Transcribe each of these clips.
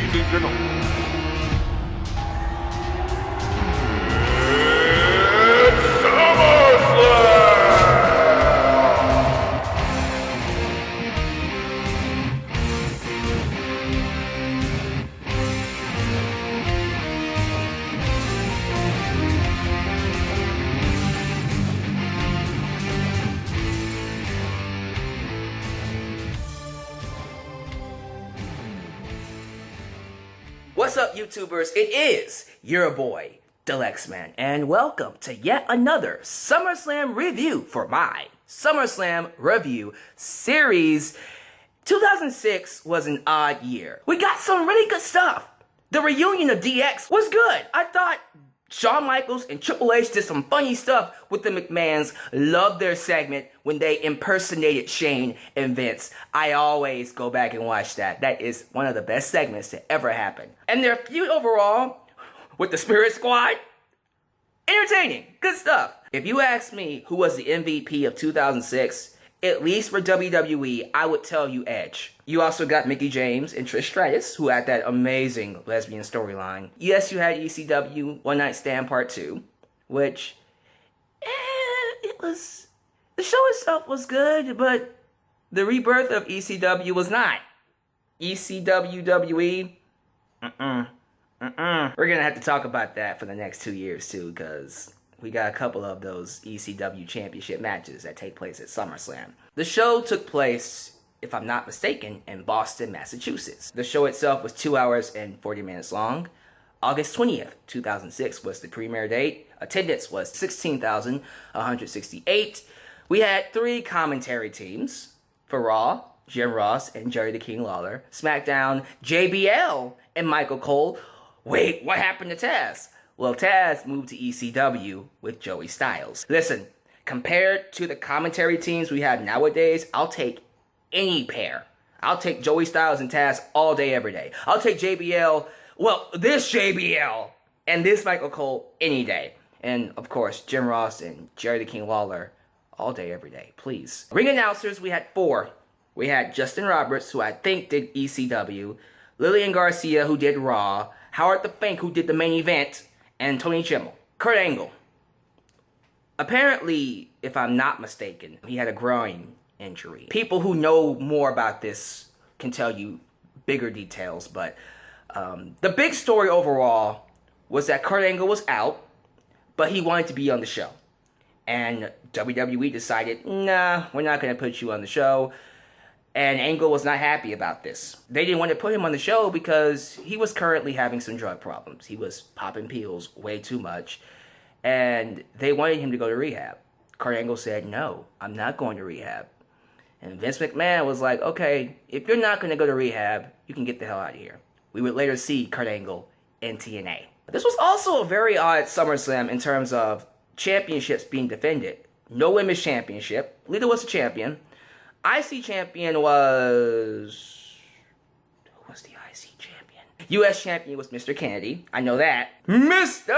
Ladies and gentlemen, it's SummerSlam! What's up, YouTubers? It is your boy, Ecw, and welcome to yet another SummerSlam review for my SummerSlam review series. 2006 was an odd year. We got some really good stuff. The reunion of DX was good. I thought Shawn Michaels and Triple H did some funny stuff with the McMahons. Loved their segment when they impersonated Shane and Vince. I always go back and watch that. That is one of the best segments to ever happen. And their feud overall with the Spirit Squad, entertaining, good stuff. If you ask me who was the MVP of 2006, at least for WWE, I would tell you Edge. You also got Mickie James and Trish Stratus, who had that amazing lesbian storyline. Yes, you had ECW One Night Stand Part 2, which, the show itself was good, but the rebirth of ECW was not. ECWWE, We're gonna have to talk about that for the next 2 years too, because we got a couple of those Ecw Championship matches that take place at SummerSlam. The show took place, if I'm not mistaken, in Boston, Massachusetts. The show itself was 2 hours and 40 minutes long. August 20th, 2006 was the premiere date. Attendance was 16,168. We had 3 commentary teams. For Raw, Jim Ross and Jerry the King Lawler. SmackDown, JBL and Michael Cole. Wait, what happened to Taz? Well, Taz moved to ECW with Joey Styles. Listen, compared to the commentary teams we have nowadays, I'll take any pair. I'll take Joey Styles and Taz all day, every day. I'll take JBL, well, this JBL and this Michael Cole any day. And, of course, Jim Ross and Jerry the King Lawler all day, every day, please. Ring announcers, we had 4. We had Justin Roberts, who I think did ECW, Lillian Garcia, who did Raw, Howard the Fink, who did the main event, and Tony Chimmel. Kurt Angle. Apparently, if I'm not mistaken, he had a groin injury. People who know more about this can tell you bigger details, but the big story overall was that Kurt Angle was out, but he wanted to be on the show. And WWE decided, nah, we're not going to put you on the show. And Angle was not happy about this. They didn't want to put him on the show because he was currently having some drug problems. He was popping pills way too much. And they wanted him to go to rehab. Kurt Angle said, no, I'm not going to rehab. And Vince McMahon was like, okay, if you're not going to go to rehab, you can get the hell out of here. We would later see Kurt Angle in TNA. This was also a very odd SummerSlam in terms of championships being defended. No women's championship. Lita was the champion. IC champion was... Who was the IC champion? US champion was Mr. Kennedy. I know that. Mr.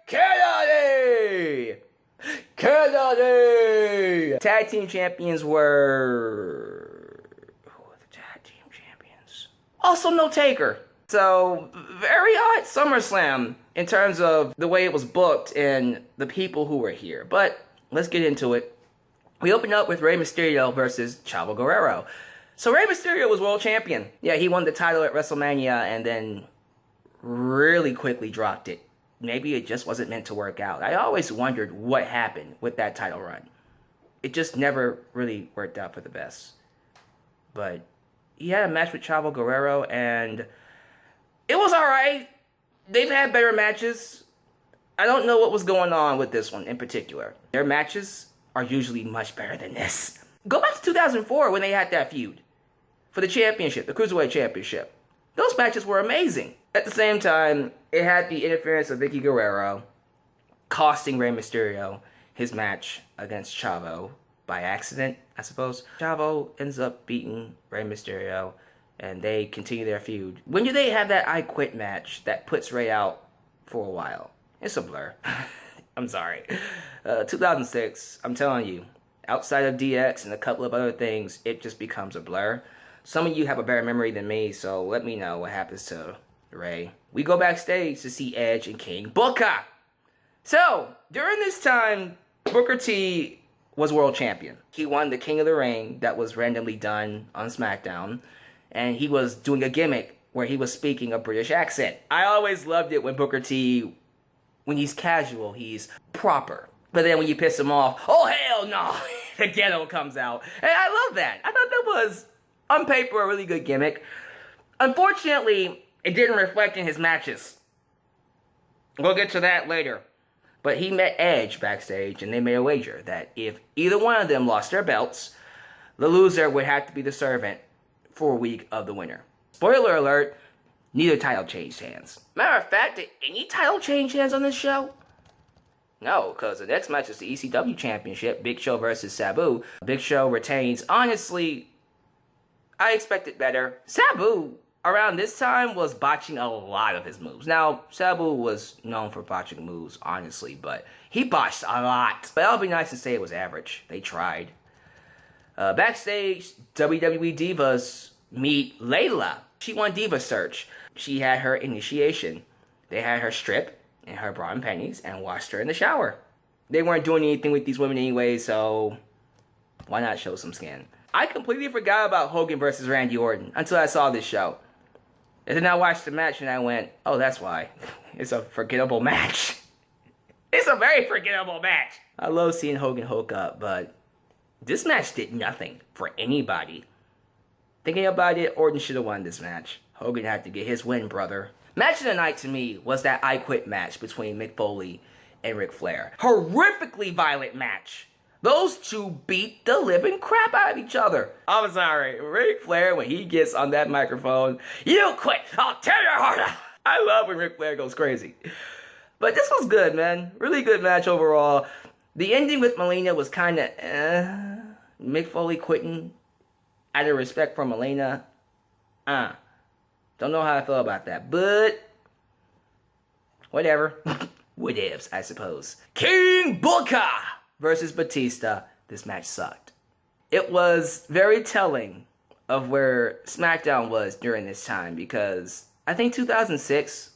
Kennedy! Kennedy! Tag team champions were... Who were the tag team champions? Also no Taker. So, very odd SummerSlam in terms of the way it was booked and the people who were here. But let's get into it. We opened up with Rey Mysterio versus Chavo Guerrero. So Rey Mysterio was world champion. Yeah, he won the title at Wrestlemania and then really quickly dropped it. Maybe it just wasn't meant to work out. I always wondered what happened with that title run. It just never really worked out for the best. But he had a match with Chavo Guerrero and it was alright. They've had better matches. I don't know what was going on with this one in particular. Their matches are usually much better than this. Go back to 2004 when they had that feud for the championship, the Cruiserweight Championship. Those matches were amazing. At the same time, it had the interference of Vickie Guerrero, costing Rey Mysterio his match against Chavo by accident, I suppose. Chavo ends up beating Rey Mysterio, and they continue their feud. When do they have that I Quit match that puts Rey out for a while? It's a blur. I'm sorry. 2006, I'm telling you, outside of DX and a couple of other things, it just becomes a blur. Some of you have a better memory than me, so let me know what happens to Ray. We go backstage to see Edge and King Boca. So, during this time, Booker T was world champion. He won the King of the Ring that was randomly done on SmackDown, and he was doing a gimmick where he was speaking a British accent. I always loved it when Booker T, when he's casual, he's proper. But then when you piss him off, oh hell no, the ghetto comes out. And I love that. I thought that was, on paper, a really good gimmick. Unfortunately, it didn't reflect in his matches. We'll get to that later. But he met Edge backstage, and they made a wager that if either one of them lost their belts, the loser would have to be the servant for a week of the winner. Spoiler alert, neither title changed hands. Matter of fact, did any title change hands on this show? No, because the next match is the Ecw Championship, Big Show versus Sabu. Big Show retains. Honestly, I expected better. Sabu, around this time, was botching a lot of his moves. Now, Sabu was known for botching moves, honestly, but he botched a lot. But I'll be nice and say it was average. They tried. Backstage, WWE Divas meet Layla. She won Diva Search. She had her initiation. They had her strip in her bra and panties and washed her in the shower. They weren't doing anything with these women anyway, so why not show some skin? I completely forgot about Hogan versus Randy Orton until I saw this show. And then I watched the match and I went, oh, that's why. It's a forgettable match. It's a very forgettable match. I love seeing Hogan hook up, but this match did nothing for anybody. Thinking about it, Orton should have won this match. Hogan had to get his win, brother. Match of the night to me was that I Quit match between Mick Foley and Ric Flair. Horrifically violent match. Those two beat the living crap out of each other. I'm sorry, Ric Flair, when he gets on that microphone, you quit, I'll tear your heart out. I love when Ric Flair goes crazy. But this was good, man. Really good match overall. The ending with Melina was kind of Mick Foley quitting out of respect for Melina. Don't know how I feel about that, but whatever. Whatevs, I suppose. King Boca versus Batista. This match sucked. It was very telling of where SmackDown was during this time, because I think 2006,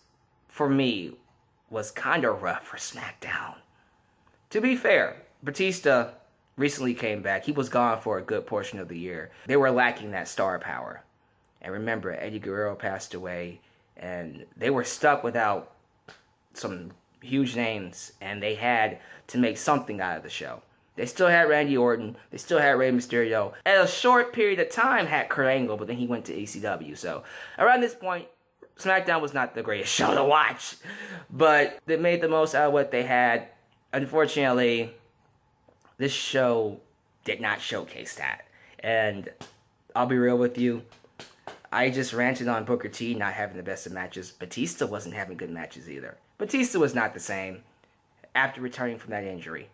for me, was kind of rough for SmackDown. To be fair, Batista recently came back. He was gone for a good portion of the year. They were lacking that star power. And remember, Eddie Guerrero passed away, and they were stuck without some huge names, and they had to make something out of the show. They still had Randy Orton. They still had Rey Mysterio. At a short period of time, had Kurt Angle, but then he went to ECW. So around this point, SmackDown was not the greatest show to watch, but they made the most out of what they had. Unfortunately, this show did not showcase that. And I'll be real with you, I just ranted on Booker T not having the best of matches. Batista wasn't having good matches either. Batista was not the same after returning from that injury.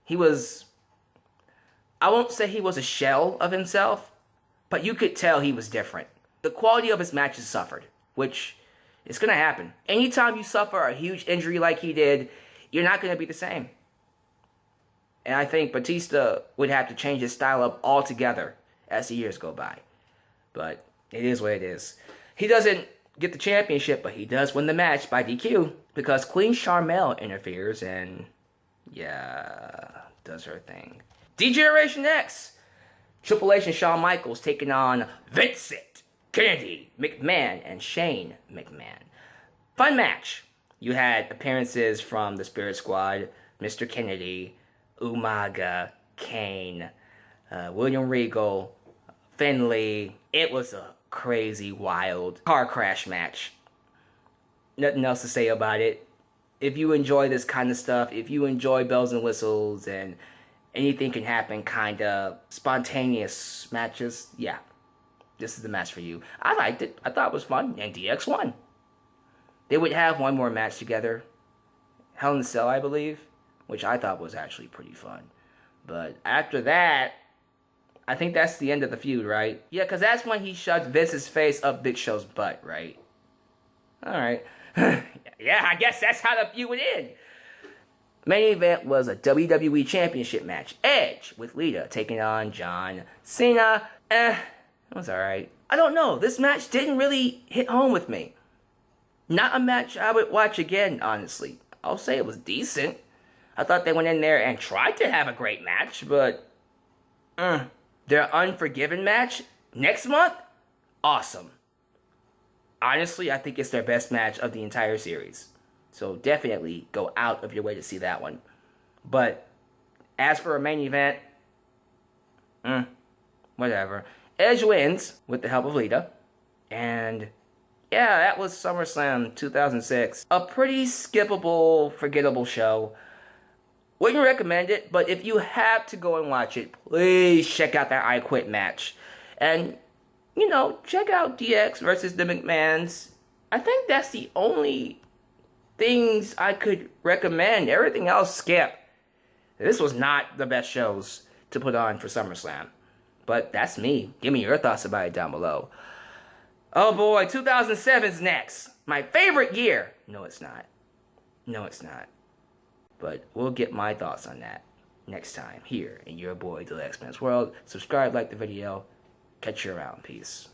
He was, I won't say he was a shell of himself, but you could tell he was different. The quality of his matches suffered, which is going to happen. Anytime you suffer a huge injury like he did, you're not going to be the same. And I think Batista would have to change his style up altogether as the years go by. But it is what it is. He doesn't get the championship, but he does win the match by DQ because Queen Charmel interferes and, yeah, does her thing. D-Generation X. Triple H and Shawn Michaels taking on Vincent Kennedy McMahon and Shane McMahon. Fun match. You had appearances from the Spirit Squad, Mr. Kennedy, Umaga, Kane, William Regal, Finlay. It was a crazy, wild car crash match. Nothing else to say about it. If you enjoy this kind of stuff, if you enjoy bells and whistles and anything can happen kind of spontaneous matches, yeah, this is the match for you. I liked it. I thought it was fun, and DX won. They would have one more match together, Hell in a Cell, I believe, which I thought was actually pretty fun. But after that, I think that's the end of the feud, right? Yeah, because that's when he shoved Vince's face up Big Show's butt, right? Alright. Yeah, I guess that's how the feud would end. Main event was a WWE Championship match. Edge with Lita taking on John Cena. It was alright. I don't know. This match didn't really hit home with me. Not a match I would watch again, honestly. I'll say it was decent. I thought they went in there and tried to have a great match, but their Unforgiven match next month, awesome. Honestly, I think it's their best match of the entire series. So definitely go out of your way to see that one. But as for a main event, whatever. Edge wins with the help of Lita. And yeah, that was SummerSlam 2006. A pretty skippable, forgettable show. Wouldn't recommend it, but if you have to go and watch it, please check out that I Quit match. And, you know, check out DX versus the McMahons. I think that's the only things I could recommend. Everything else, skip. This was not the best shows to put on for SummerSlam. But that's me. Give me your thoughts about it down below. Oh boy, 2007's next. My favorite year. No, it's not. No, it's not. But we'll get my thoughts on that next time here in your boy, The X-Men's World. Subscribe, like the video. Catch you around. Peace.